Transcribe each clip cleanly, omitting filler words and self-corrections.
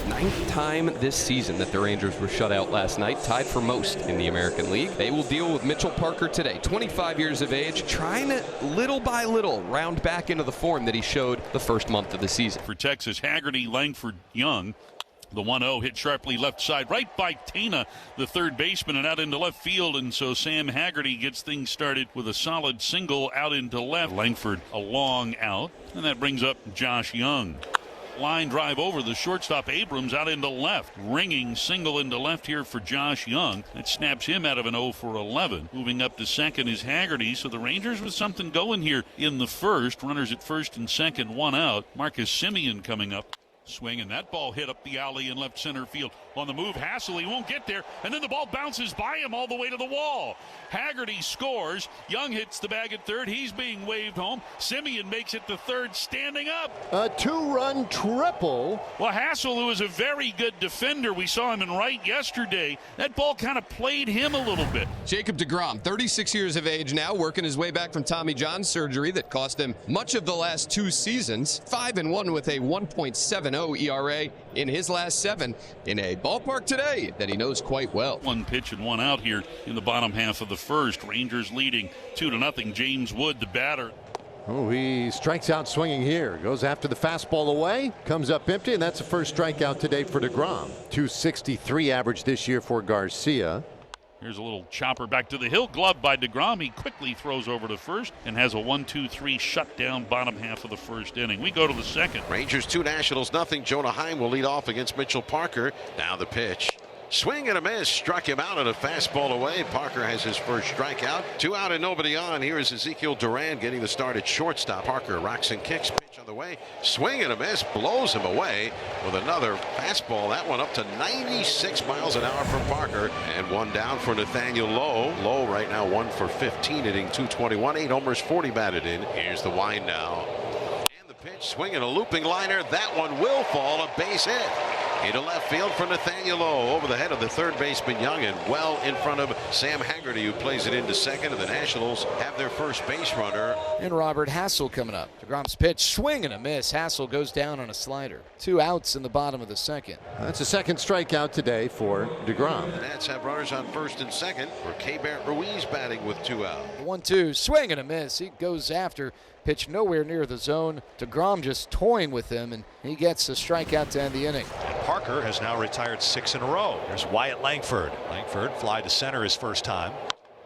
9th time this season that the Rangers were shut out last night, tied for most in the American League. They will deal with Mitchell Parker today, 25 years of age, trying to little by little round back into the form that he showed the first month of the season. For Texas, Haggerty, Langford, Young. The 1-0 hit sharply left side, right by Tana, the third baseman, and out into left field. And so Sam Haggerty gets things started with a solid single out into left. Langford a long out, and that brings up Josh Young. Line drive over the shortstop Abrams out into left. Ringing single into left here for Josh Young. That snaps him out of an 0 for 11. Moving up to second is Haggerty. So the Rangers with something going here in the first. Runners at first and second, one out. Marcus Semien coming up. Swing, and that ball hit up the alley in left center field. On the move, Hassel, he won't get there, and then the ball bounces by him all the way to the wall. Haggerty scores. Young hits the bag at third. He's being waved home. Semien makes it to third, standing up. A two-run triple. Well, Hassel, who is a very good defender, we saw him in right yesterday. That ball kind of played him a little bit. Jacob deGrom, 36 years of age now, working his way back from Tommy John surgery that cost him much of the last 2 seasons. 5-1 with a 1.70 ERA in his last 7 in a ballpark today that he knows quite well. 1 pitch and 1 out here in the bottom half of the first. Rangers leading 2-0. James Wood, the batter. Oh, he strikes out swinging here. Goes after the fastball away. Comes up empty, and that's the first strikeout today for deGrom. 263 average this year for Garcia. Here's a little chopper back to the hill. Glove by deGrom. He quickly throws over to first and has a 1-2-3 shutdown bottom half of the first inning. We go to the second. Rangers 2, Nationals nothing. Jonah Heim will lead off against Mitchell Parker. Now the pitch. Swing and a miss. Struck him out on a fastball away. Parker has his first strikeout. 2 out and nobody on. Here is Ezekiel Duran getting the start at shortstop. Parker rocks and kicks. Pitch on the way. Swing and a miss. Blows him away with another fastball. That one up to 96 miles an hour from Parker. And 1 down for Nathaniel Lowe. Lowe right now 1 for 15, hitting .221. 8 homers, 40 batted in. Here's the wind now. And the pitch. Swinging a looping liner. That one will fall. A base hit. Into left field for Nathaniel Lowe, over the head of the third baseman Young, and well in front of Sam Haggerty, who plays it into second. And the Nationals have their first base runner. And Robert Hassel coming up. deGrom's pitch, swing and a miss. Hassel goes down on a slider. 2 outs in the bottom of the second. That's a second strikeout today for deGrom. The Nats have runners on first and second for K-Bart Ruiz batting with 2 out. 1-2, swing and a miss. He goes after. Pitch nowhere near the zone. deGrom just toying with him, and he gets a strikeout to end the inning. Parker has now retired 6 in a row. There's Wyatt Langford. Langford fly to center his first time.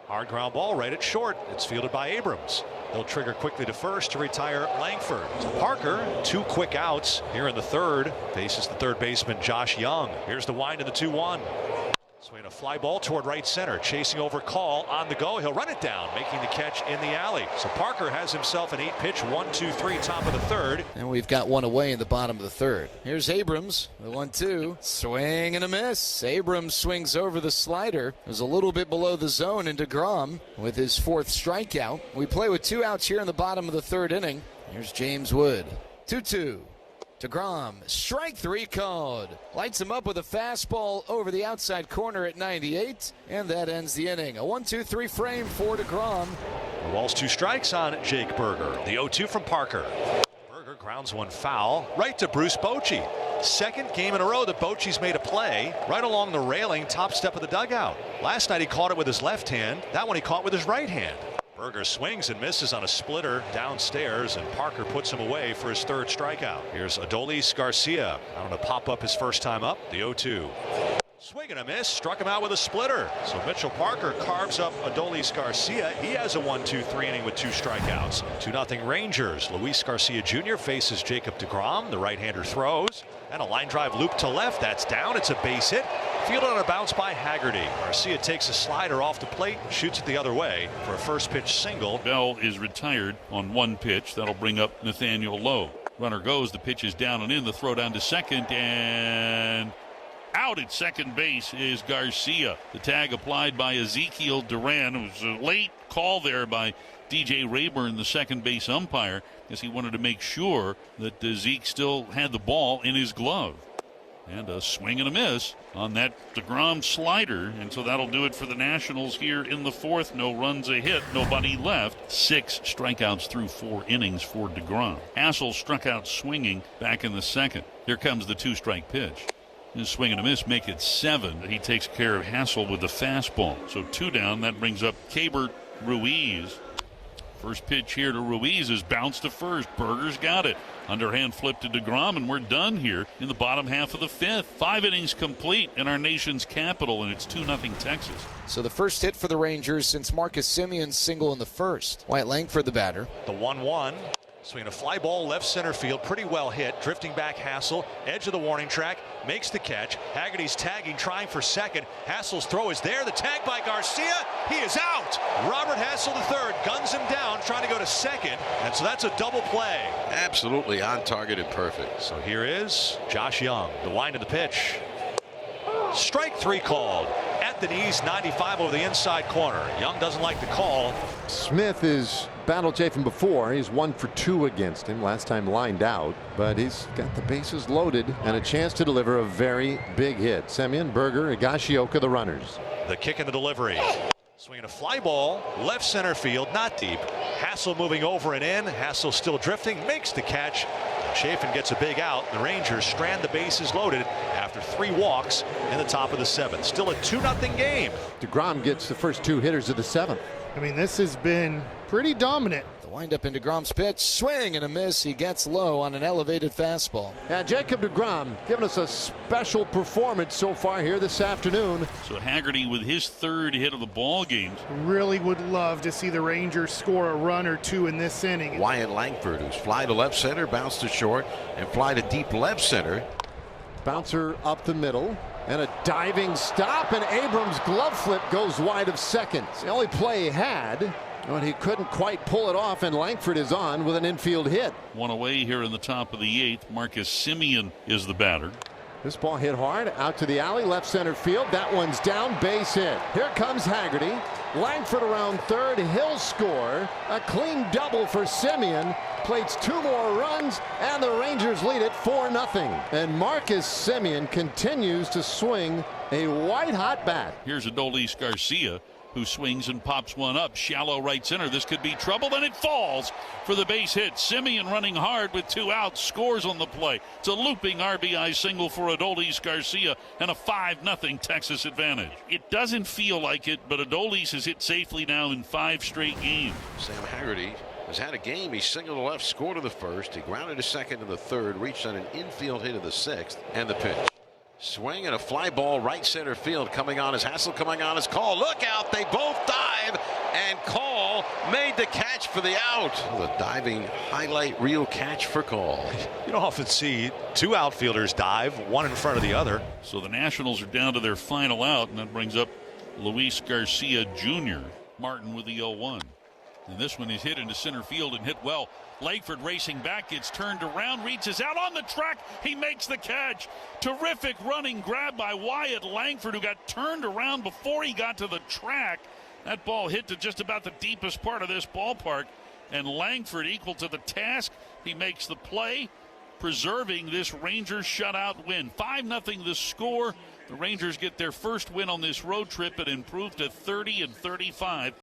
Hard ground ball right at short. It's fielded by Abrams. He'll trigger quickly to first to retire Langford. So Parker, 2 quick outs here in the third. Faces the third baseman Josh Young. Here's the wind of the 2-1. Swinging a fly ball toward right center, chasing over Call on the go. He'll run it down, making the catch in the alley. So Parker has himself an 8-pitch 1-2-3 top of the third. And we've got 1 away in the bottom of the third. Here's Abrams, the 1-2, swing and a miss. Abrams swings over the slider. It was a little bit below the zone, and deGrom with his 4th strikeout. We play with 2 outs here in the bottom of the third inning. Here's James Wood, 2-2. deGrom, strike 3 called. Lights him up with a fastball over the outside corner at 98, and that ends the inning. A 1-2-3 frame for deGrom. The Walls 2 strikes on Jake Berger. The 0-2 from Parker. Berger grounds 1 foul right to Bruce Bochy. Second game in a row that Bochy's made a play right along the railing, top step of the dugout. Last night he caught it with his left hand. That one he caught with his right hand. Berger swings and misses on a splitter downstairs, and Parker puts him away for his 3rd strikeout. Here's Adolis Garcia. I want to pop up his first time up. The 0-2. Swing and a miss. Struck him out with a splitter. So Mitchell Parker carves up Adolis Garcia. He has a 1-2-3 inning with 2 strikeouts. 2-0 Rangers. Luis Garcia Jr. faces Jacob deGrom. The right-hander throws. And a line drive loop to left. That's down. It's a base hit. Fielded on a bounce by Haggerty. Garcia takes a slider off the plate and shoots it the other way for a first pitch single. Bell is retired on 1 pitch. That'll bring up Nathaniel Lowe. Runner goes. The pitch is down and in. The throw down to second, and out at second base is Garcia. The tag applied by Ezekiel Duran. It was a late call there by DJ Rayburn, the second base umpire, because he wanted to make sure that Zeke still had the ball in his glove. And a swing and a miss on that deGrom slider. And so that'll do it for the Nationals here in the fourth. No runs, a hit, nobody left. 6 strikeouts through 4 innings for deGrom. Hassel struck out swinging back in the second. Here comes the 2-strike pitch. His swing and a miss make it 7. He takes care of Hassel with the fastball. So 2 down. That brings up Keibert Ruiz. First pitch here to Ruiz is bounced to first. Berger's got it. Underhand flip to DeGrom, and we're done here in the bottom half of the 5th. 5 innings complete in our nation's capital, and it's 2-0 Texas. So the first hit for the Rangers since Marcus Semion's single in the first. Wyatt Langford the batter. The 1-1. Swinging a fly ball left center field, pretty well hit. Drifting back Hassel, edge of the warning track, makes the catch. Haggerty's tagging, trying for second. Hassel's throw is there. The tag by Garcia. He is out. Robert Hassel III guns him down, trying to go to second. And so that's a double play. Absolutely on target and perfect. So here is Josh Young. The wind of the pitch. Strike 3 called. At the knees, 95 over the inside corner. Young doesn't like the call. Smith is battle chafing before. He's 1 for 2 against him. Last time lined out, but he's got the bases loaded and a chance to deliver a very big hit. Semien, Berger, Higashioka, the runners. The kick and the delivery. Swinging a fly ball, left center field, not deep. Hassel moving over and in. Hassel still drifting, makes the catch. Chafin gets a big out. The Rangers strand the bases loaded after 3 walks in the top of the 7th. Still a 2-0 game. DeGrom gets the first 2 hitters of the 7th. I mean, this has been pretty dominant. The windup into DeGrom's pitch. Swing and a miss. He gets low on an elevated fastball. Yeah, Jacob DeGrom giving us a special performance so far here this afternoon. So Haggerty with his 3rd hit of the ball game. Really would love to see the Rangers score a run or 2 in this inning. Wyatt Langford, who's fly to left center, bounce to short, and fly to deep left center. Bouncer up the middle. And a diving stop, and Abrams' glove flip goes wide of second. It's the only play he had, but he couldn't quite pull it off, and Langford is on with an infield hit. 1 away here in the top of the 8th. Marcus Semien is the batter. This ball hit hard out to the alley, left center field. That one's down, base hit. Here comes Haggerty. Langford around third. He'll score. A clean double for Semien. Plates 2 more runs, and the Rangers lead it 4-0. And Marcus Semien continues to swing a white-hot bat. Here's Adolis Garcia, who swings and pops one up. Shallow right center. This could be trouble, and it falls for the base hit. Semien running hard with 2 outs, scores on the play. It's a looping RBI single for Adolis Garcia and a 5-0 Texas advantage. It doesn't feel like it, but Adolis has hit safely now in 5 straight games. Sam Haggerty has had a game. He singled to left, scored to the first. He grounded to second in the 3rd, reached on an infield hit in the 6th, and the pitch. Swing and a fly ball right center field coming on as Hassel coming on as Call. Look out, they both dive, and Call made the catch for the out. The diving highlight reel catch for Call. You don't often see 2 outfielders dive, one in front of the other. So the Nationals are down to their final out, and that brings up Luis Garcia Jr. Martin with the 0-1. And this one is hit into center field and hit well. Langford racing back, gets turned around, reaches out on the track. He makes the catch. Terrific running grab by Wyatt Langford, who got turned around before he got to the track. That ball hit to just about the deepest part of this ballpark. And Langford equal to the task. He makes the play, preserving this Rangers shutout win. 5-0 the score. The Rangers get their first win on this road trip and improve to 30-35.